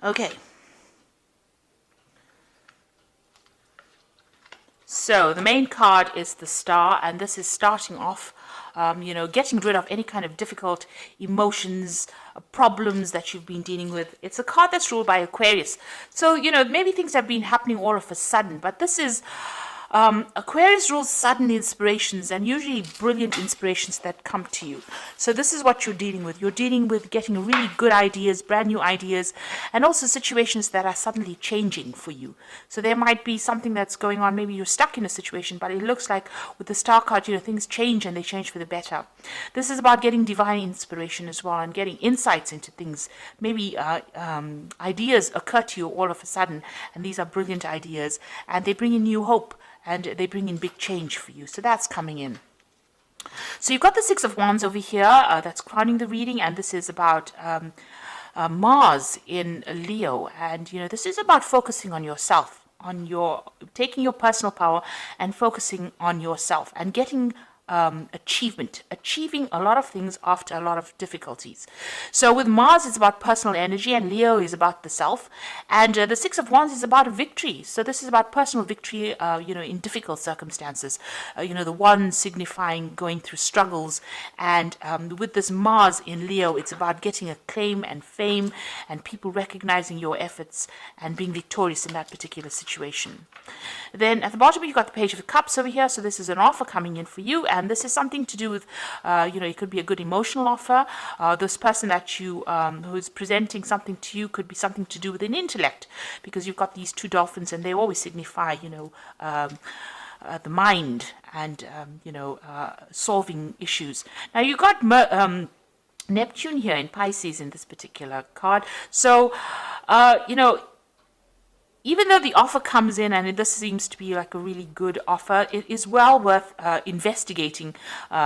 Okay. So the main card is the Star, and this is starting off, getting rid of any kind of difficult emotions, problems that you've been dealing with. It's a card that's ruled by Aquarius. So, maybe things have been happening all of a sudden, but this is Aquarius rules sudden inspirations and usually brilliant inspirations that come to you. So this is what you're dealing with. You're dealing with getting really good ideas, brand new ideas, and also situations that are suddenly changing for you. So there might be something that's going on. Maybe you're stuck in a situation, but it looks like with the Star card, things change and they change for the better. This is about getting divine inspiration as well and getting insights into things. Maybe ideas occur to you all of a sudden, and these are brilliant ideas, and they bring in new hope. And they bring in big change for you. So that's coming in. So you've got the Six of Wands over here. That's crowning the reading. And this is about Mars in Leo. And, this is about focusing on yourself, taking your personal power and focusing on yourself and getting achieving a lot of things after a lot of difficulties. So with Mars, it's about personal energy, and Leo is about the self, and the Six of Wands is about victory. So this is about personal victory, in difficult circumstances. The one signifying going through struggles, and with this Mars in Leo, it's about getting acclaim and fame, and people recognizing your efforts and being victorious in that particular situation. Then at the bottom, you've got the Page of Cups over here. So this is an offer coming in for you. And this is something to do with, it could be a good emotional offer. This person that you, who's presenting something to you could be something to do with an intellect, because you've got these two dolphins and they always signify, the mind and, solving issues. Now you've got Neptune here in Pisces in this particular card. So, even though the offer comes in, and this seems to be like a really good offer, it is well worth investigating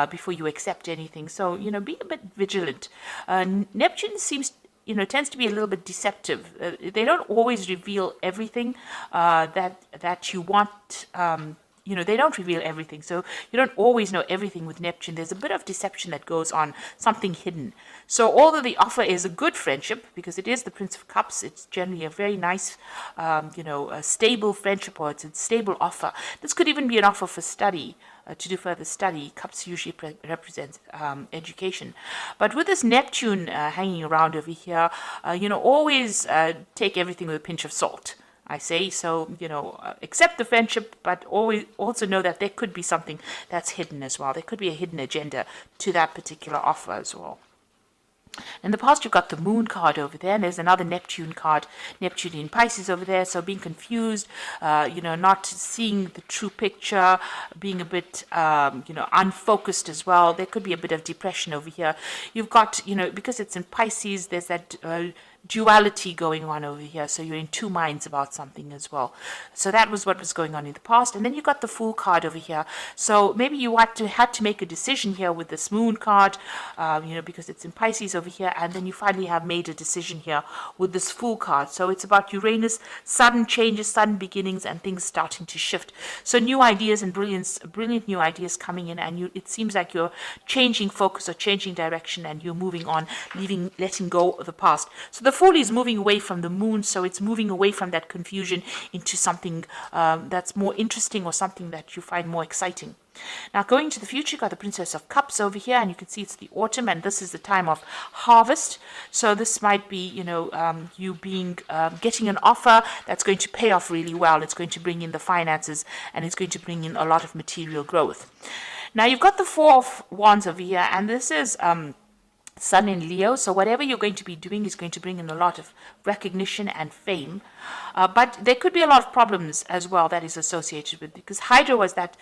before you accept anything. So, be a bit vigilant. Neptune tends to be a little bit deceptive. They don't always reveal everything that you want. They don't reveal everything. So you don't always know everything with Neptune. There's a bit of deception that goes on, something hidden. So although the offer is a good friendship, because it is the Prince of Cups, it's generally a very nice, a stable friendship, or it's a stable offer. This could even be an offer for study, to do further study. Cups usually represents education. But with this Neptune hanging around over here, always take everything with a pinch of salt, I say. So, accept the friendship, but always also know that there could be something that's hidden as well. There could be a hidden agenda to that particular offer as well. In the past, you've got the Moon card over there, and there's another Neptune card, Neptune in Pisces over there. So being confused, not seeing the true picture, being a bit, unfocused as well. There could be a bit of depression over here. You've got, because it's in Pisces, there's that duality going on over here. So you're in two minds about something as well. So that was what was going on in the past. And then you got the Fool card over here. So maybe you had to make a decision here with this Moon card, because it's in Pisces over here. And then you finally have made a decision here with this Fool card. So it's about Uranus, sudden changes, sudden beginnings, and things starting to shift. So new ideas and brilliant new ideas coming in, and it seems like you're changing focus or changing direction, and you're moving on, letting go of the past. So the Fool is moving away from the Moon, so it's moving away from that confusion into something that's more interesting, or something that you find more exciting. Now, going to the future, you've got the Princess of Cups over here, and you can see it's the autumn, and this is the time of harvest. So this might be, you getting an offer that's going to pay off really well. It's going to bring in the finances, and it's going to bring in a lot of material growth. Now, you've got the Four of Wands over here, and this is Sun in Leo, so whatever you're going to be doing is going to bring in a lot of recognition and fame, but there could be a lot of problems as well that is associated with, because Hydra was that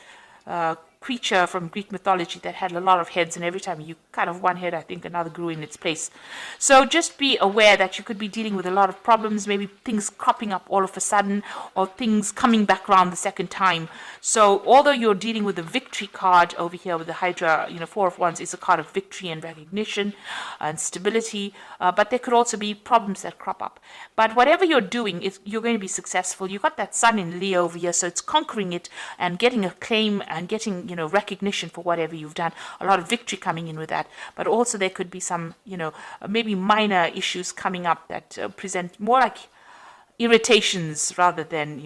creature from Greek mythology that had a lot of heads, and every time you cut off one head, I think another grew in its place. So just be aware that you could be dealing with a lot of problems, maybe things cropping up all of a sudden, or things coming back around the second time. So although you're dealing with the victory card over here with the Hydra, Four of Wands is a card of victory and recognition and stability, but there could also be problems that crop up. But whatever you're doing, you're going to be successful. You've got that Sun in Leo over here, so it's conquering it and getting acclaim and getting, recognition for whatever you've done, a lot of victory coming in with that. But also there could be some, maybe minor issues coming up that present more like irritations rather than,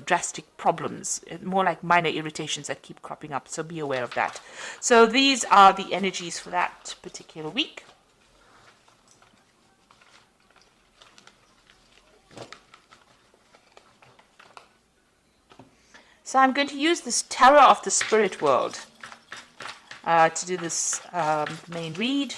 drastic problems, more like minor irritations that keep cropping up. So be aware of that. So these are the energies for that particular week. So I'm going to use this Tarot of the Spirit World to do this main read.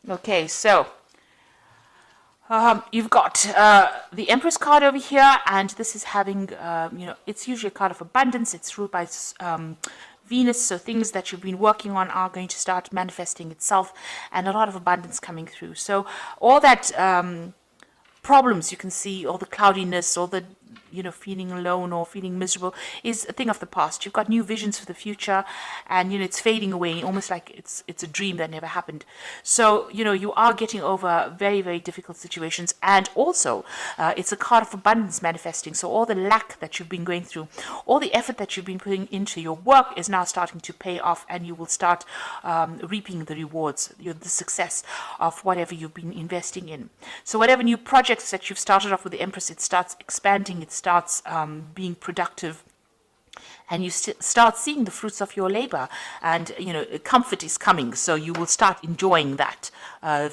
Okay, so you've got the Empress card over here, and this is having, it's usually a card of abundance. It's ruled by Venus, so things that you've been working on are going to start manifesting itself, and a lot of abundance coming through. So all that problems you can see, all the cloudiness, all the feeling alone or feeling miserable is a thing of the past. You've got new visions for the future, and it's fading away, almost like it's a dream that never happened. So you are getting over very, very difficult situations, and also it's a card of abundance manifesting. So all the lack that you've been going through, all the effort that you've been putting into your work is now starting to pay off, and you will start reaping the rewards, the success of whatever you've been investing in. So whatever new projects that you've started off with the Empress, it starts expanding, it starts being productive, and you start seeing the fruits of your labor, and comfort is coming, so you will start enjoying that,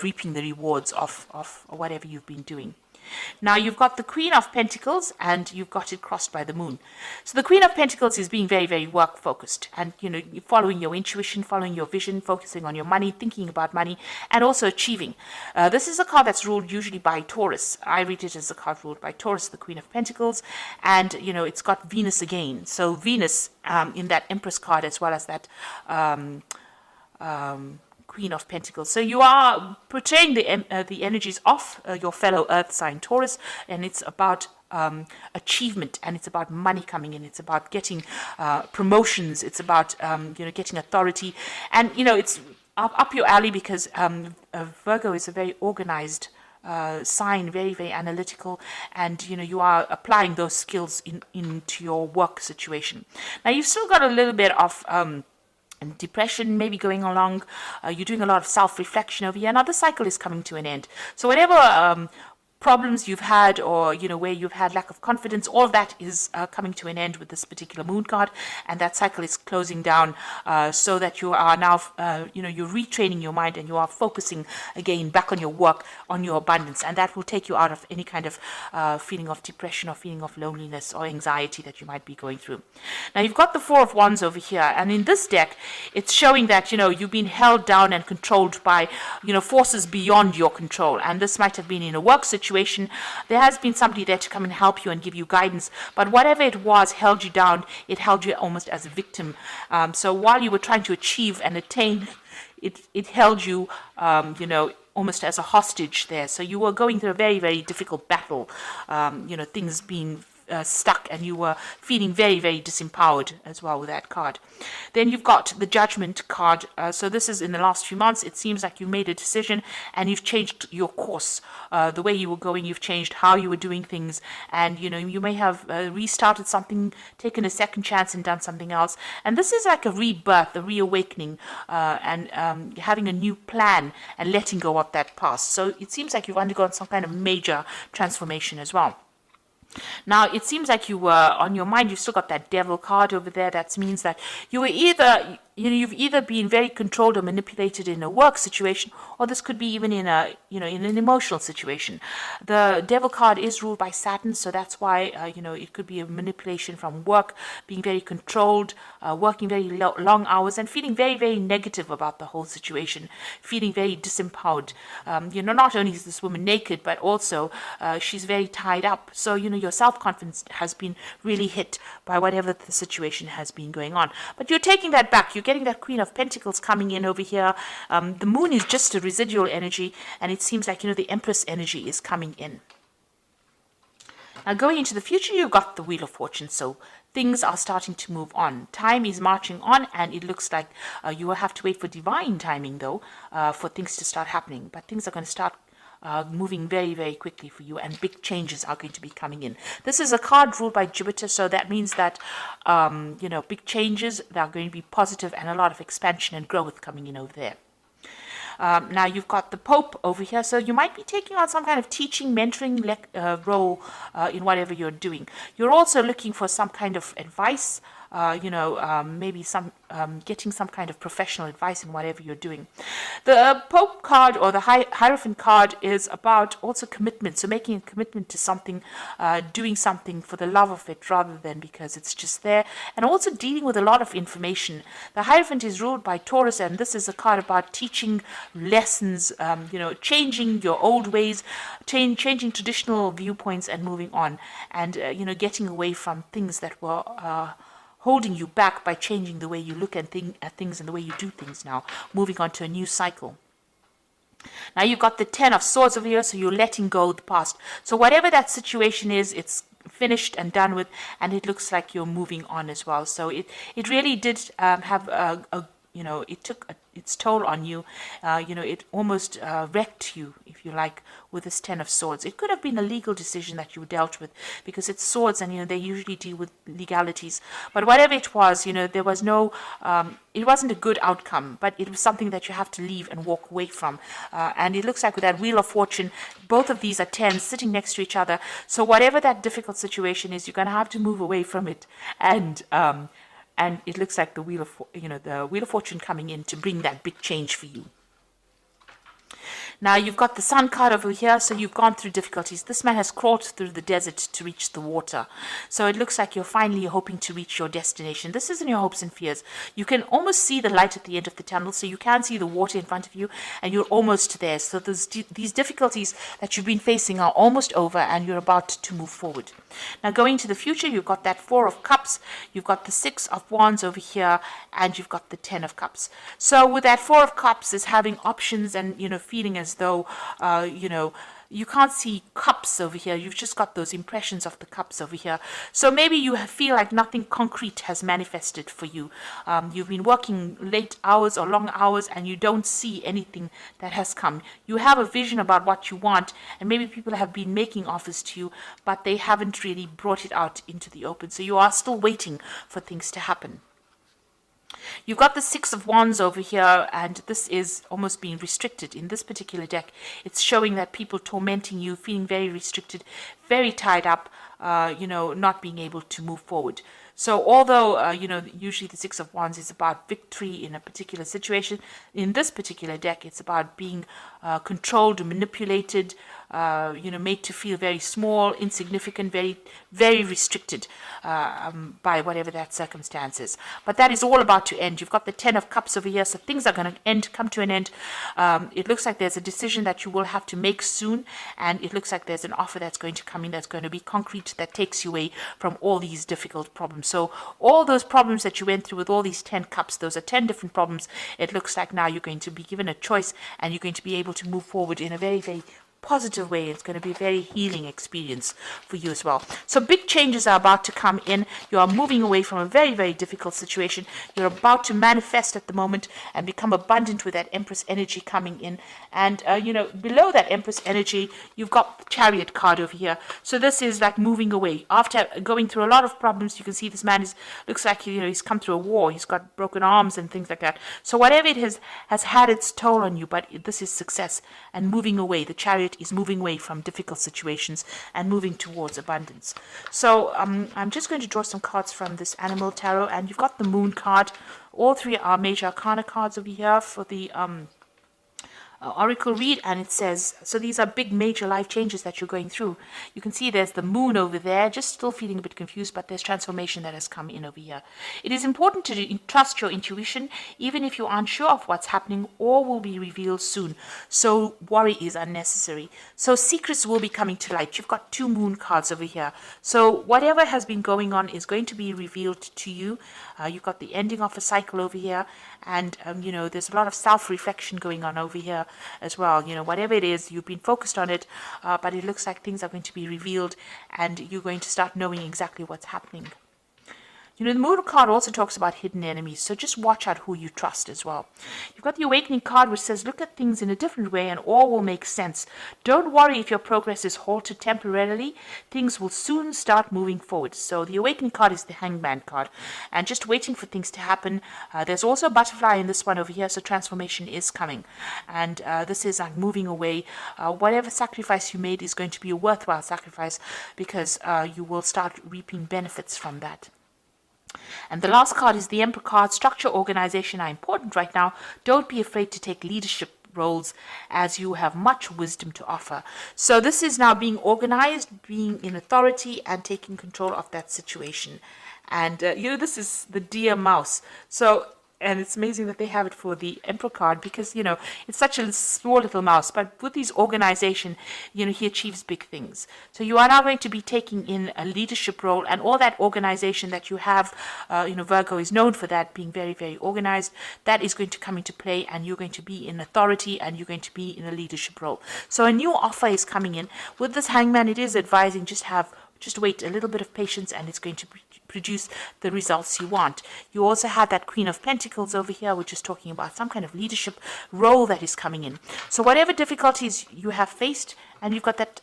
reaping the rewards of whatever you've been doing. Now you've got the Queen of Pentacles, and you've got it crossed by the Moon. So the Queen of Pentacles is being very, very work focused, and following your intuition, following your vision, focusing on your money, thinking about money, and also achieving. This is a card that's ruled usually by Taurus. I read it as a card ruled by Taurus, the Queen of Pentacles, and it's got Venus again. So Venus in that Empress card, as well as that Queen of Pentacles. So you are portraying the energies of your fellow Earth sign Taurus, and it's about achievement, and it's about money coming in. It's about getting promotions. It's about getting authority, and it's up your alley, because Virgo is a very organized sign, very, very analytical, and you are applying those skills into your work situation. Now you've still got a little bit of and depression maybe going along. You're doing a lot of self-reflection over here. Now the cycle is coming to an end. So whatever problems you've had, or where you've had lack of confidence, all of that is coming to an end with this particular Moon card, and that cycle is closing down, so that you are now you're retraining your mind, and you are focusing again back on your work, on your abundance, and that will take you out of any kind of feeling of depression or feeling of loneliness or anxiety that you might be going through. Now you've got the Four of Wands over here, and in this deck it's showing that you've been held down and controlled by forces beyond your control, and this might have been in a work situation. There has been somebody there to come and help you and give you guidance, but whatever it was held you down. It held you almost as a victim. So while you were trying to achieve and attain, it held you, almost as a hostage there. So you were going through a very, very difficult battle, things being stuck, and you were feeling very, very disempowered as well with that card. Then you've got the Judgment card. So this is in the last few months. It seems like you made a decision, and you've changed your course. The way you were going, you've changed how you were doing things, and you may have restarted something, taken a second chance, and done something else. And this is like a rebirth, a reawakening, and having a new plan and letting go of that past. So it seems like you've undergone some kind of major transformation as well. Now, it seems like you were, on your mind, you've still got that Devil card over there. That means that you were either, you've either been very controlled or manipulated in a work situation, or this could be even in a, in an emotional situation. The Devil card is ruled by Saturn, so that's why, it could be a manipulation from work, being very controlled, working very long hours, and feeling very, very negative about the whole situation, feeling very disempowered. Not only is this woman naked, but also she's very tied up. So, your self-confidence has been really hit by whatever the situation has been going on. But you're taking that back. You're getting that Queen of Pentacles coming in over here. The Moon is just a residual energy, and it seems like, the Empress energy is coming in. Now, going into the future, you've got the Wheel of Fortune, so things are starting to move on. Time is marching on, and it looks like you will have to wait for divine timing, though, for things to start happening. But things are going to start moving very, very quickly for you, and big changes are going to be coming in. This is a card ruled by Jupiter, so that means that, big changes, they are going to be positive, and a lot of expansion and growth coming in over there. Now you've got the Pope over here, so you might be taking on some kind of teaching, mentoring role in whatever you're doing. You're also looking for some kind of advice, maybe getting some kind of professional advice in whatever you're doing. The Pope card, or the Hierophant card, is about also commitment, so making a commitment to something, doing something for the love of it rather than because it's just there, and also dealing with a lot of information. The Hierophant is ruled by Taurus, and this is a card about teaching lessons, changing your old ways, changing traditional viewpoints and moving on, and getting away from things that were holding you back by changing the way you look at things and the way you do things now, moving on to a new cycle. Now you've got the Ten of Swords over here, so you're letting go of the past. So whatever that situation is, it's finished and done with, and it looks like you're moving on as well. So it really did have it took its toll on you. It almost wrecked you, if you like, with this Ten of Swords. It could have been a legal decision that you dealt with, because it's swords, and they usually deal with legalities. But whatever it was, there was no, it wasn't a good outcome, but it was something that you have to leave and walk away from. And it looks like with that Wheel of Fortune, both of these are tens sitting next to each other. So whatever that difficult situation is, you're going to have to move away from it. And it looks like the Wheel of Fortune coming in to bring that big change for you. Now you've got the Sun card over here, so you've gone through difficulties. This man has crawled through the desert to reach the water. So it looks like you're finally hoping to reach your destination. This isn't your hopes and fears. You can almost see the light at the end of the tunnel, so you can see the water in front of you, and you're almost there. So these difficulties that you've been facing are almost over, and you're about to move forward. Now going to the future, you've got that Four of Cups, you've got the Six of Wands over here, and you've got the Ten of Cups. So with that Four of Cups is having options and, feeling as though, you can't see cups over here. You've just got those impressions of the cups over here. So maybe you feel like nothing concrete has manifested for you. You've been working late hours or long hours, and you don't see anything that has come. You have a vision about what you want, and maybe people have been making offers to you, but they haven't really brought it out into the open. So you are still waiting for things to happen. You've got the Six of Wands over here, and this is almost being restricted. In this particular deck, it's showing that people tormenting you, feeling very restricted, very tied up, not being able to move forward. So although, usually the Six of Wands is about victory in a particular situation, in this particular deck, it's about being controlled, manipulated, made to feel very small, insignificant, very, very restricted by whatever that circumstance is. But that is all about to end. You've got the Ten of Cups over here, so things are going to come to an end. It looks like there's a decision that you will have to make soon, and it looks like there's an offer that's going to come in that's going to be concrete, that takes you away from all these difficult problems. So all those problems that you went through with all these 10 cups, those are 10 different problems. It looks like now you're going to be given a choice, and you're going to be able to move forward in a very, very positive way. It's going to be a very healing experience for you as well. So big changes are about to come in. You are moving away from a very, very difficult situation. You're about to manifest at the moment and become abundant with that Empress energy coming in. And, below that Empress energy, you've got the Chariot card over here. So this is like moving away. After going through a lot of problems, you can see this man looks like, he's come through a war. He's got broken arms and things like that. So whatever it has had its toll on you, but this is success and moving away. The Chariot is moving away from difficult situations and moving towards abundance. So I'm just going to draw some cards from this Animal Tarot, and you've got the Moon card. All three are major arcana cards over here for the oracle read, and it says, so these are big major life changes that you're going through. You can see there's the moon over there, just still feeling a bit confused, but there's transformation that has come in over here. It is important to trust your intuition, even if you aren't sure of what's happening or will be revealed soon. So worry is unnecessary. So secrets will be coming to light. You've got 2 moon cards over here. So whatever has been going on is going to be revealed to you. You've got the ending of a cycle over here, and there's a lot of self-reflection going on over here as well. Whatever it is, you've been focused on it, but it looks like things are going to be revealed, and you're going to start knowing exactly what's happening. The Moon card also talks about hidden enemies, so just watch out who you trust as well. You've got the Awakening card, which says, look at things in a different way and all will make sense. Don't worry if your progress is halted temporarily. Things will soon start moving forward. So the Awakening card is the Hangman card, and just waiting for things to happen. There's also a butterfly in this one over here, so transformation is coming. And this is like moving away. Whatever sacrifice you made is going to be a worthwhile sacrifice, because you will start reaping benefits from that. And the last card is the Emperor card. Structure, organization are important right now. Don't be afraid to take leadership roles, as you have much wisdom to offer. So this is now being organized, being in authority, and taking control of that situation. And this is the deer mouse. And it's amazing that they have it for the Emperor card, because, it's such a small little mouse. But with his organization, he achieves big things. So you are now going to be taking in a leadership role, and all that organization that you have, Virgo is known for that, being very, very organized. That is going to come into play, and you're going to be in authority, and you're going to be in a leadership role. So a new offer is coming in. With this Hangman, it is advising just wait a little bit of patience, and it's going to produce the results you want. You also have that Queen of Pentacles over here, which is talking about some kind of leadership role that is coming in. So whatever difficulties you have faced, and you've got that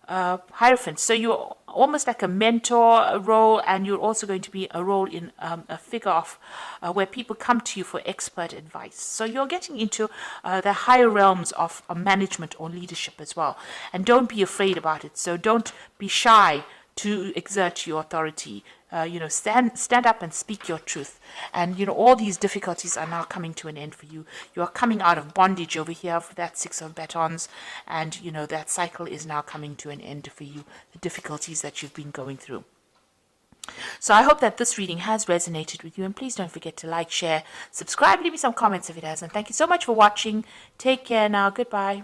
Hierophant. So you're almost like a mentor role, and you're also going to be a role in a figure of where people come to you for expert advice. So you're getting into the higher realms of management or leadership as well. And don't be afraid about it. So don't be shy to exert your authority. Stand up and speak your truth. And, all these difficulties are now coming to an end for you. You are coming out of bondage over here for that 6 of batons. And, that cycle is now coming to an end for you, the difficulties that you've been going through. So I hope that this reading has resonated with you. And please don't forget to like, share, subscribe, leave me some comments if it has. And thank you so much for watching. Take care now. Goodbye.